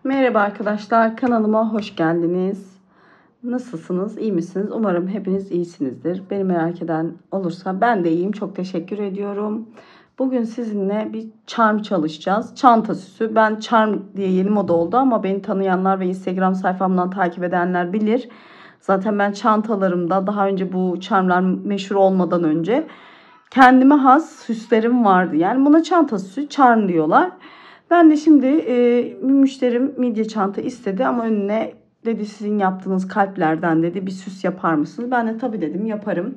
Merhaba arkadaşlar, kanalıma hoş geldiniz. Nasılsınız, iyi misiniz? Umarım hepiniz iyisinizdir. Beni merak eden olursa ben de iyiyim. Çok teşekkür ediyorum. Bugün sizinle bir charm çalışacağız. Çanta süsü. Ben charm diye yeni moda oldu ama beni tanıyanlar ve Instagram sayfamdan takip edenler bilir. Zaten ben çantalarımda daha önce bu charmlar meşhur olmadan önce kendime has süslerim vardı. Yani buna çanta süsü, charm diyorlar. Ben de şimdi bir müşterim midye çanta istedi ama önüne dedi sizin yaptığınız kalplerden dedi bir süs yapar mısınız? Ben de tabii dedim yaparım.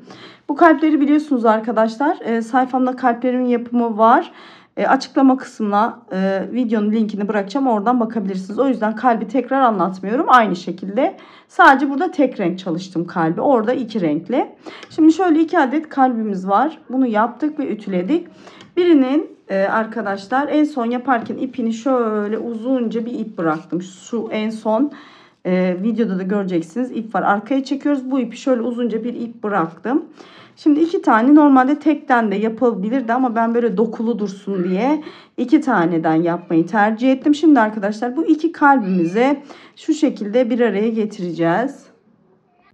Bu kalpleri biliyorsunuz arkadaşlar. Sayfamda kalplerimin yapımı var. Açıklama kısmına videonun linkini bırakacağım. Oradan bakabilirsiniz. O yüzden kalbi tekrar anlatmıyorum. Aynı şekilde sadece burada tek renk çalıştım kalbi. Orada iki renkli. Şimdi şöyle 2 adet kalbimiz var. Bunu yaptık ve ütüledik. Birinin arkadaşlar en son yaparken ipini şöyle uzunca bir ip bıraktım. Şu en son videoda da göreceksiniz ip var. Arkaya çekiyoruz. Bu ipi şöyle uzunca bir ip bıraktım. Şimdi 2 tane normalde tekten de yapılabilirdi ama ben böyle dokulu dursun diye 2 taneden yapmayı tercih ettim. Şimdi arkadaşlar bu iki kalbimizi şu şekilde bir araya getireceğiz.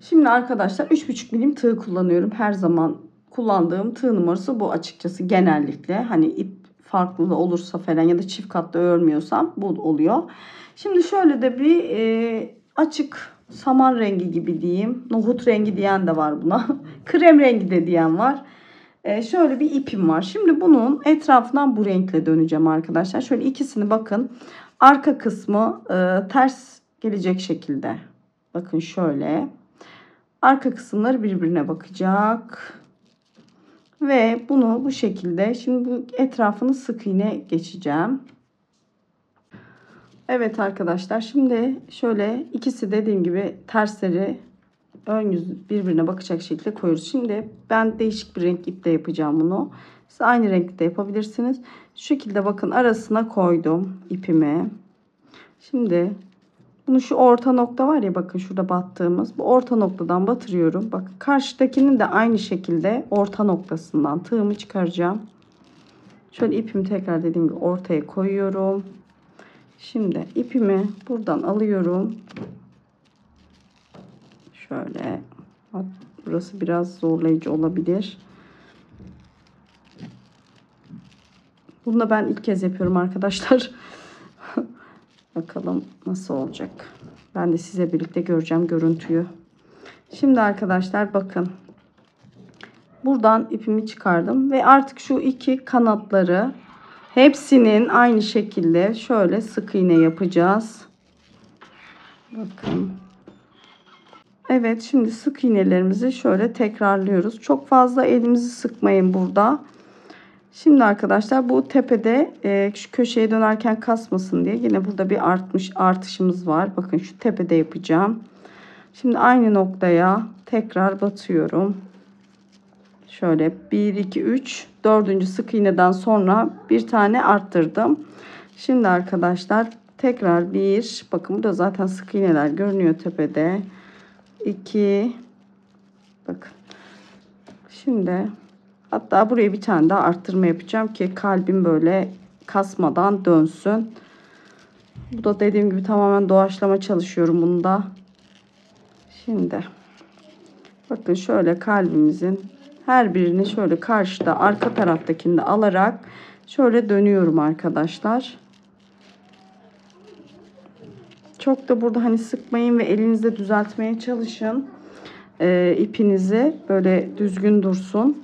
Şimdi arkadaşlar 3,5 milim tığ kullanıyorum. Her zaman kullandığım tığ numarası bu açıkçası genellikle. Hani ip farklı olursa falan ya da çift katlı örmüyorsam bu oluyor. Şimdi şöyle de bir açık saman rengi gibi diyeyim. Nohut rengi diyen de var buna. Krem rengi de diyen var. Şöyle bir ipim var. Şimdi bunun etrafından bu renkle döneceğim arkadaşlar. Şöyle ikisini bakın. Arka kısmı ters gelecek şekilde. Bakın şöyle. Arka kısımları birbirine bakacak. Ve bunu bu şekilde şimdi bu etrafını sık iğne geçeceğim. Evet arkadaşlar şimdi şöyle ikisi dediğim gibi tersleri ön yüz birbirine bakacak şekilde koyuyoruz. Şimdi ben değişik bir renk iple yapacağım bunu. Siz aynı renkte yapabilirsiniz. Şu şekilde bakın arasına koydum ipimi. Şimdi bunu şu orta nokta var ya bakın şurada battığımız bu orta noktadan batırıyorum. Bakın karşıdakinin de aynı şekilde orta noktasından tığımı çıkaracağım. Şöyle ipimi tekrar dediğim gibi ortaya koyuyorum. Şimdi ipimi buradan alıyorum. Şöyle burası biraz zorlayıcı olabilir. Bunu da ben ilk kez yapıyorum arkadaşlar. Bakalım nasıl olacak. Ben de size birlikte göreceğim görüntüyü. Şimdi arkadaşlar bakın. Buradan ipimi çıkardım ve artık şu iki kanatları hepsinin aynı şekilde şöyle sık iğne yapacağız. Bakın. Evet şimdi sık iğnelerimizi şöyle tekrarlıyoruz. Çok fazla elimizi sıkmayın burada. Şimdi arkadaşlar bu tepede şu köşeye dönerken kasmasın diye yine burada bir artışımız var. Bakın şu tepede yapacağım. Şimdi aynı noktaya tekrar batıyorum. Şöyle 1 2 3 4. sık iğneden sonra bir tane arttırdım. Şimdi arkadaşlar tekrar bir bakın burada zaten sık iğneler görünüyor tepede. 2 bakın. Şimdi hatta buraya bir tane daha arttırma yapacağım ki kalbim böyle kasmadan dönsün. Bu da dediğim gibi tamamen doğaçlama çalışıyorum bunda. Şimdi bakın şöyle kalbimizin her birini şöyle karşıda arka taraftakini de alarak şöyle dönüyorum arkadaşlar. Çok da burada hani sıkmayın ve elinizde düzeltmeye çalışın. İpinizi böyle düzgün dursun.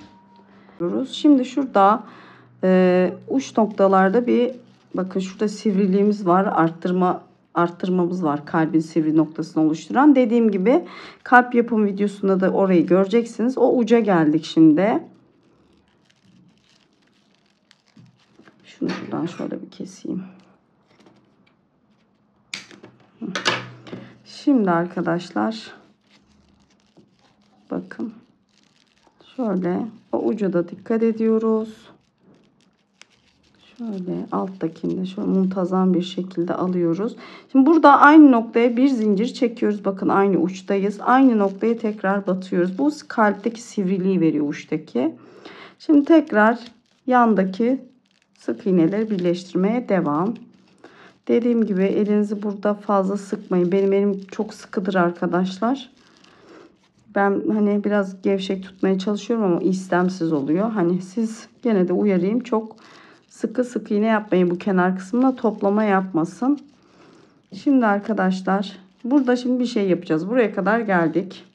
Şimdi şurada uç noktalarda bir bakın şurada sivriliğimiz var. Arttırmamız var kalbin sivri noktasını oluşturan. Dediğim gibi kalp yapım videosunda da orayı göreceksiniz. O uca geldik şimdi. Şunu şuradan şöyle bir keseyim. Şimdi arkadaşlar bakın şöyle o uca da dikkat ediyoruz. Şöyle alttakini de şöyle muntazam bir şekilde alıyoruz. Şimdi burada aynı noktaya bir zincir çekiyoruz. Bakın aynı uçtayız. Aynı noktaya tekrar batıyoruz. Bu kalpteki sivriliği veriyor uçtaki. Şimdi tekrar yandaki sık iğneleri birleştirmeye devam. Dediğim gibi elinizi burada fazla sıkmayın. Benim elim çok sıkıdır arkadaşlar. Ben hani biraz gevşek tutmaya çalışıyorum ama istemsiz oluyor. Hani siz gene de uyarayım, çok sıkı sıkı iğne yapmayın, bu kenar kısmına toplama yapmasın. Şimdi arkadaşlar burada şimdi bir şey yapacağız. Buraya kadar geldik.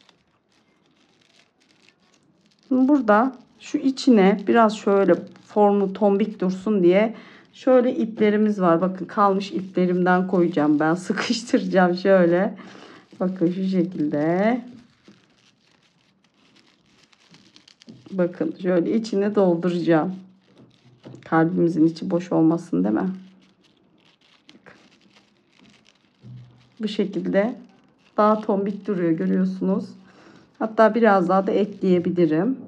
Şimdi burada şu içine biraz şöyle formu tombik dursun diye şöyle iplerimiz var. Bakın kalmış iplerimden koyacağım ben. Sıkıştıracağım şöyle. Bakın şu şekilde. Bakın şöyle içine dolduracağım. Kalbimizin içi boş olmasın değil mi? Bu şekilde daha tombik duruyor, görüyorsunuz. Hatta biraz daha da ekleyebilirim.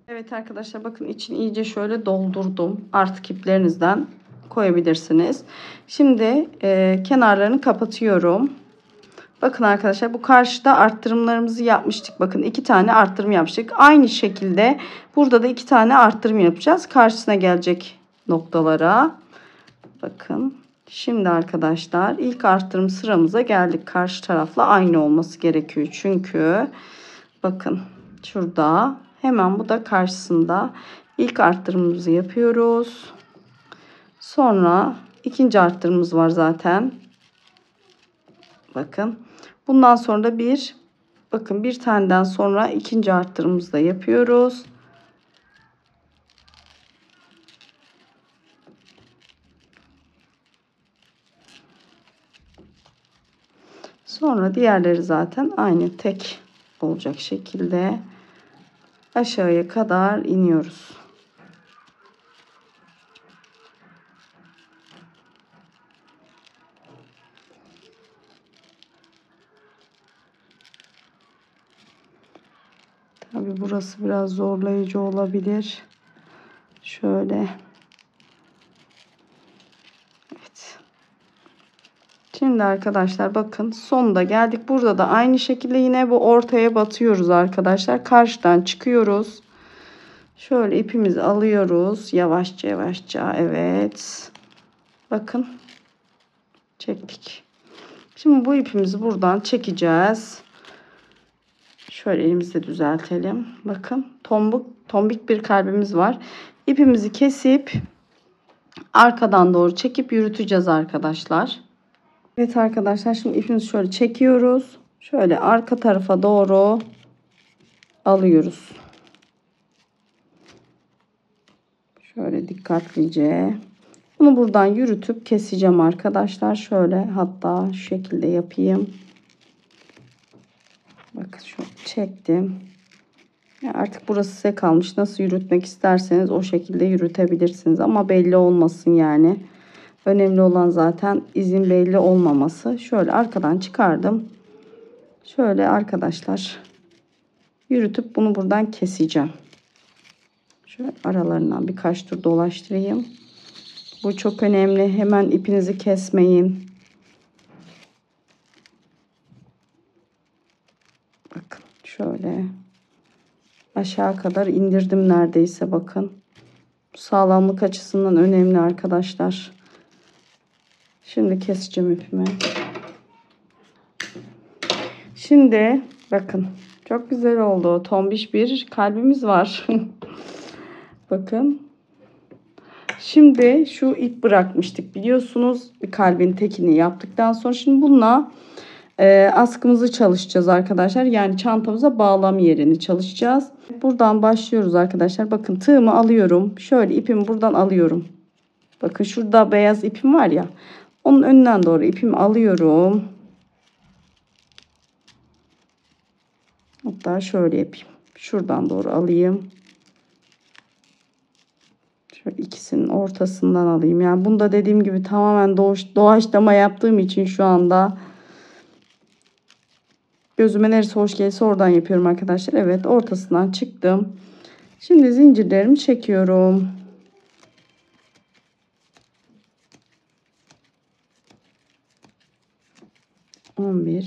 Evet arkadaşlar bakın içini iyice şöyle doldurdum. Artık iplerinizden koyabilirsiniz. Şimdi kenarlarını kapatıyorum. Bakın arkadaşlar bu karşıda arttırımlarımızı yapmıştık. Bakın 2 tane arttırım yapmıştık. Aynı şekilde burada da 2 tane arttırım yapacağız. Karşısına gelecek noktalara. Bakın. Şimdi arkadaşlar ilk arttırım sıramıza geldik. Karşı tarafla aynı olması gerekiyor. Çünkü bakın şurada hemen bu da karşısında ilk arttırımımızı yapıyoruz. Sonra ikinci arttırımımız var zaten. Bakın. Bundan sonra da bakın bir taneden sonra ikinci arttırımımızı da yapıyoruz. Sonra diğerleri zaten aynı tek olacak şekilde aşağıya kadar iniyoruz. Tabi burası biraz zorlayıcı olabilir. Şöyle. Evet. Şimdi arkadaşlar bakın sonunda geldik. Burada da aynı şekilde yine bu ortaya batıyoruz arkadaşlar. Karşıdan çıkıyoruz. Şöyle ipimizi alıyoruz. Yavaşça yavaşça. Evet. Bakın. Çektik. Şimdi bu ipimizi buradan çekeceğiz. Şöyle elimizde düzeltelim. Bakın tombik bir kalbimiz var. İpimizi kesip arkadan doğru çekip yürüteceğiz arkadaşlar. Evet arkadaşlar şimdi ipimizi şöyle çekiyoruz. Şöyle arka tarafa doğru alıyoruz. Şöyle dikkatlice. Bunu buradan yürütüp keseceğim arkadaşlar. Şöyle hatta şu şekilde yapayım. Bakın şu çektim. Artık burası size kalmış. Nasıl yürütmek isterseniz o şekilde yürütebilirsiniz. Ama belli olmasın yani. Önemli olan zaten izin belli olmaması. Şöyle arkadan çıkardım. Şöyle arkadaşlar yürütüp bunu buradan keseceğim. Şöyle aralarından birkaç tur dolaştırayım. Bu çok önemli. Hemen ipinizi kesmeyin. Bakın şöyle aşağı kadar indirdim neredeyse, bakın. Sağlamlık açısından önemli arkadaşlar. Şimdi keseceğim ipimi. Şimdi bakın çok güzel oldu. Tombiş bir kalbimiz var. Bakın. Şimdi şu ip bırakmıştık biliyorsunuz. Bir kalbin tekini yaptıktan sonra şimdi bununla askımızı çalışacağız arkadaşlar. Yani çantamıza bağlam yerini çalışacağız. Buradan başlıyoruz arkadaşlar. Bakın tığımı alıyorum. Şöyle ipimi buradan alıyorum. Bakın şurada beyaz ipim var ya. Onun önünden doğru ipimi alıyorum. Hatta şöyle yapayım. Şuradan doğru alayım. Şöyle ikisinin ortasından alayım. Yani bunda dediğim gibi tamamen doğaçlama yaptığım için şu anda gözüme neresi hoş gelirse oradan yapıyorum arkadaşlar. Evet, ortasından çıktım. Şimdi zincirlerimi çekiyorum.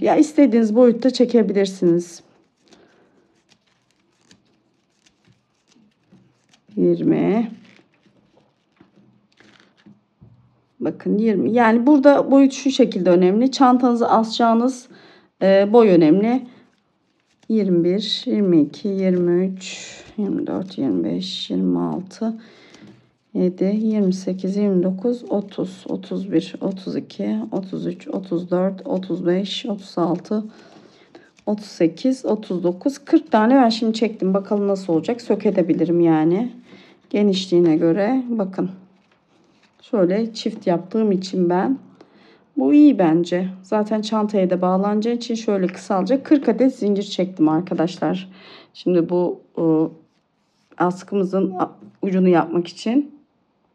Ya istediğiniz boyutta çekebilirsiniz. 20. Bakın Bakın 20. Yani burada boyut şu şekilde önemli. Çantanızı asacağınız boy önemli. 21, 22, 23, 24, 25, 26, 7, 28, 29, 30, 31, 32, 33, 34, 35, 36, 38, 39, 40 tane ben şimdi çektim. Bakalım nasıl olacak. Sökebilirim yani. Genişliğine göre. Bakın. Şöyle çift yaptığım için ben. Bu iyi bence. Zaten çantaya da bağlanacağı için şöyle kısalacak. 40 adet zincir çektim arkadaşlar. Şimdi bu askımızın ucunu yapmak için.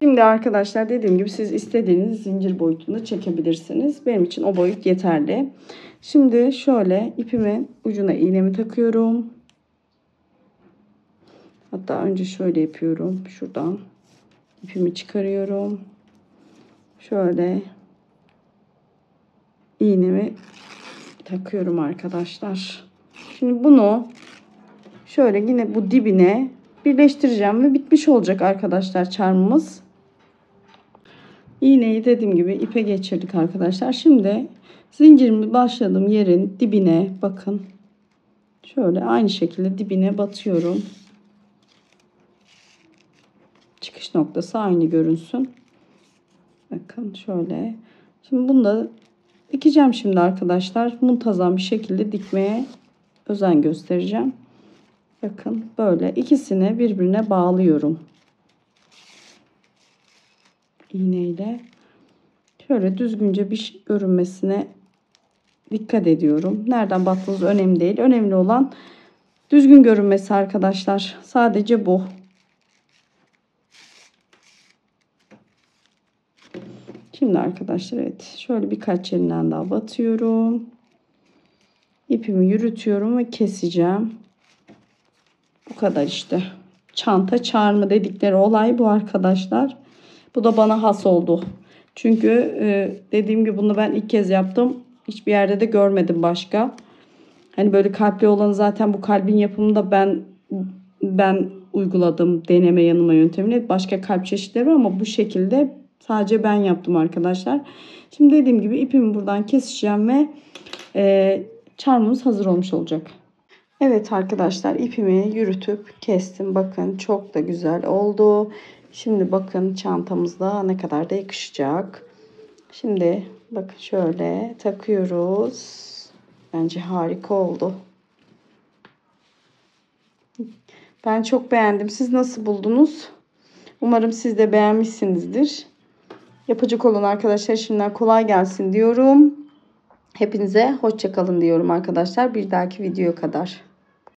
Şimdi arkadaşlar dediğim gibi siz istediğiniz zincir boyutunu çekebilirsiniz. Benim için o boyut yeterli. Şimdi şöyle ipimin ucuna iğnemi takıyorum. Hatta önce şöyle yapıyorum. Şuradan ipimi çıkarıyorum. Şöyle iğnemi takıyorum arkadaşlar. Şimdi bunu şöyle yine bu dibine birleştireceğim ve bitmiş olacak arkadaşlar charmımız. İğneyi dediğim gibi ipe geçirdik arkadaşlar. Şimdi zincirimi başladığım yerin dibine bakın. Şöyle aynı şekilde dibine batıyorum. Çıkış noktası aynı görünsün. Bakın şöyle. Şimdi bunu da dikeceğim şimdi arkadaşlar. Muntazam bir şekilde dikmeye özen göstereceğim. Bakın böyle ikisini birbirine bağlıyorum. İğneyle. Şöyle düzgünce bir görünmesine dikkat ediyorum. Nereden battığınız önemli değil. Önemli olan düzgün görünmesi arkadaşlar. Sadece bu. Şimdi arkadaşlar evet. Şöyle birkaç yerinden daha batıyorum. İpimi yürütüyorum ve keseceğim. Bu kadar işte. Çanta charmı dedikleri olay bu arkadaşlar. Bu da bana has oldu. Çünkü dediğim gibi bunu ben ilk kez yaptım. Hiçbir yerde de görmedim başka. Hani böyle kalpli olanı zaten bu kalbin yapımında ben uyguladım deneme yanılma yöntemini. Başka kalp çeşitleri var ama bu şekilde sadece ben yaptım arkadaşlar. Şimdi dediğim gibi ipimi buradan keseceğim ve charmımız hazır olmuş olacak. Evet arkadaşlar ipimi yürütüp kestim. Bakın çok da güzel oldu. Şimdi bakın çantamızda ne kadar da yakışacak. Şimdi bakın şöyle takıyoruz. Bence harika oldu. Ben çok beğendim. Siz nasıl buldunuz? Umarım siz de beğenmişsinizdir. Yapacak olan arkadaşlar şimdiden kolay gelsin diyorum. Hepinize hoşça kalın diyorum arkadaşlar. Bir dahaki videoya kadar.